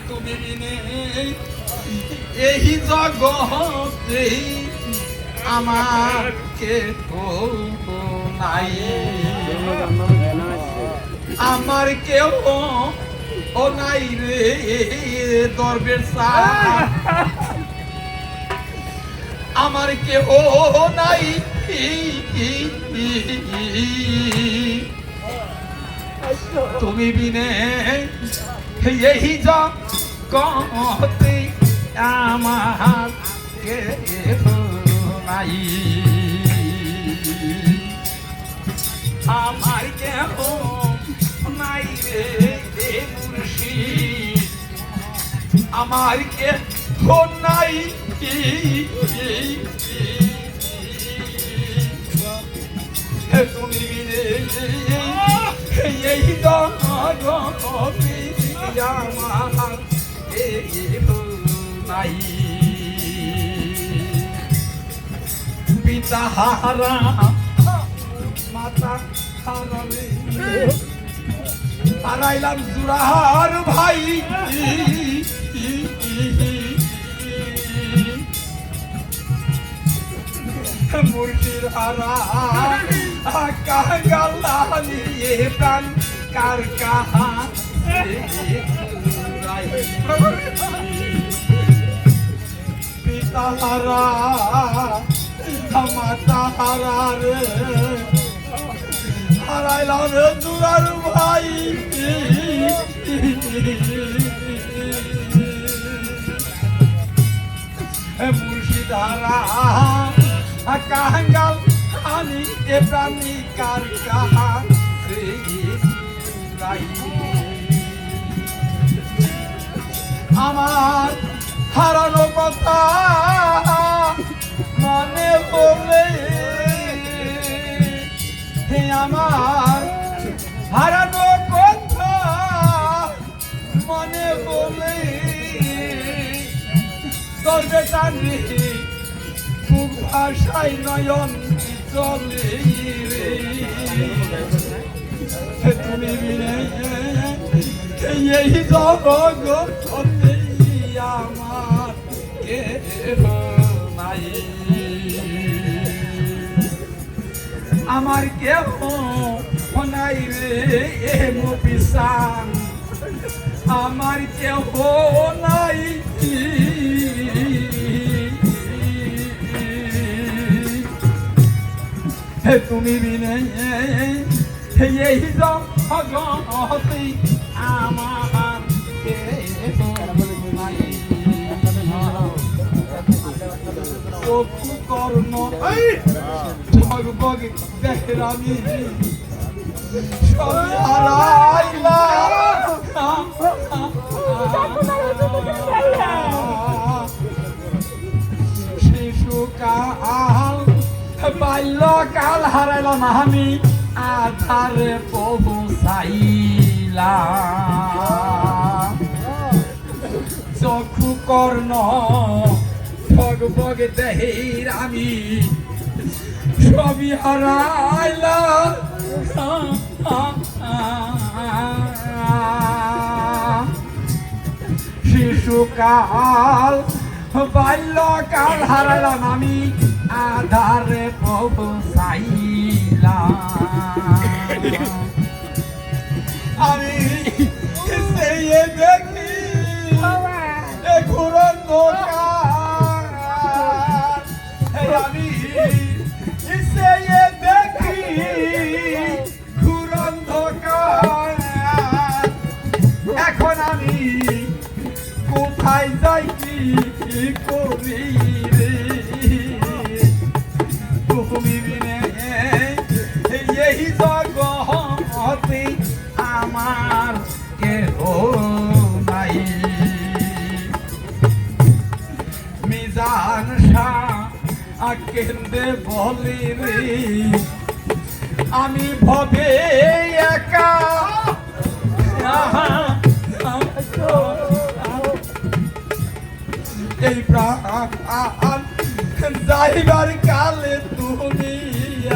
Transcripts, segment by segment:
তুমি বিনে এই জগতে আমার কেউ নাই, আমার কেউ ও নাই রে দরবেশ সাহেব, আমার কেউ নাই তুমি বিনে এই জগতে আমার কেউ নাই, আমার কেউ নাই রে মুর্শিদ, আমার কেউ নাই তুমি বিনে এই জগতে আমার কেউ নাই, পিতা হারা মাতা হারালে হারাইলাম জুড়ার ভাই, মুর্শিদ হারা কাঙ্গালা নিয়ে প্রাণ কার কাহা পিতা হারা মাতা হারা রে হারাইলাম রে জুড়ার ভাই, মুর্শিদ হারা কাঙ্গাল আমি এ প্রাণী কার কাহা আমার হারানো কথা মনে পড়লে, আমার হারানো কথা মনে পড়লে দরবেশ টানি খুব ভাষায় নয়ন চলে রে, তুমি বিনে এই জগতে আমার কেউ নাই, আমার কেউ নাই রে মুপিসান, আমার কেউ নাই, তুমি বিনে এই জগতে আমার কেউ নাই, চক্ষু কর্ণ ভগবগে দেখে আমি সব হারাইলাম, শিশুকাল বাল্যকাল হারাইলাম আমি আধারে পৌঁছাইলাম, চক্ষু কর্ণ ভগবগে দেহের আমি সবই হারাইলাম, শিশুকাল বাল্যকাল হারাইলাম আমি আধারে পৌঁছাইলাম, আমি সেই দেখি ঘুরন্ত আমি সেই দেখি ঘুরন্ত এখন আমি কোথায় যাই কি করি রে, তুমি বিনে এই জগতে আমার কেহ নাই, মিজান শাহ কেন্দ্রে বলি রে আমি ভবে একা, এই প্রাণ যাইবার কালে তুমি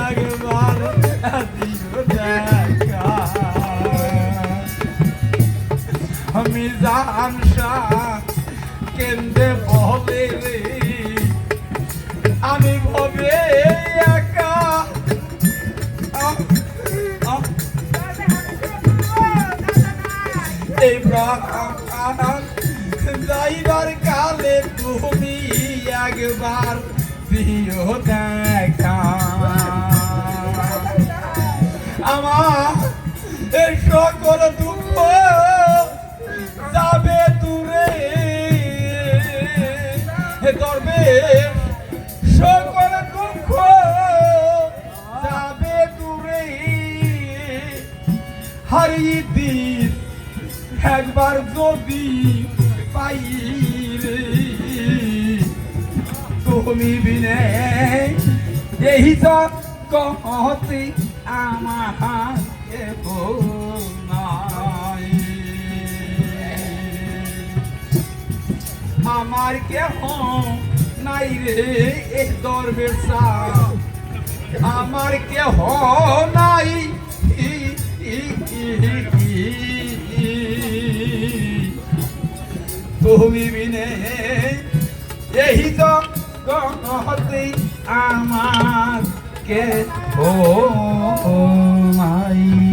একবার দিও দেখা, আমি জানসা কেন্দ্রে বলে রে আমি ভবে একা এই প্রাণ যাইবার কালে তুমি একবার দিও দেখা আমার এই সকল দুঃখ যাবে দূরে ধরবে সকল দুঃখ যাবে দূরে হারিয়ে দিন একবার যদি পাই রে তুমি বিনে এই জগতে আমার নাই আমার কেহ নাই রে এই দরবেশ আমার কেহ নাই তুমি বিনে এই জগতে আমার কে ও মাই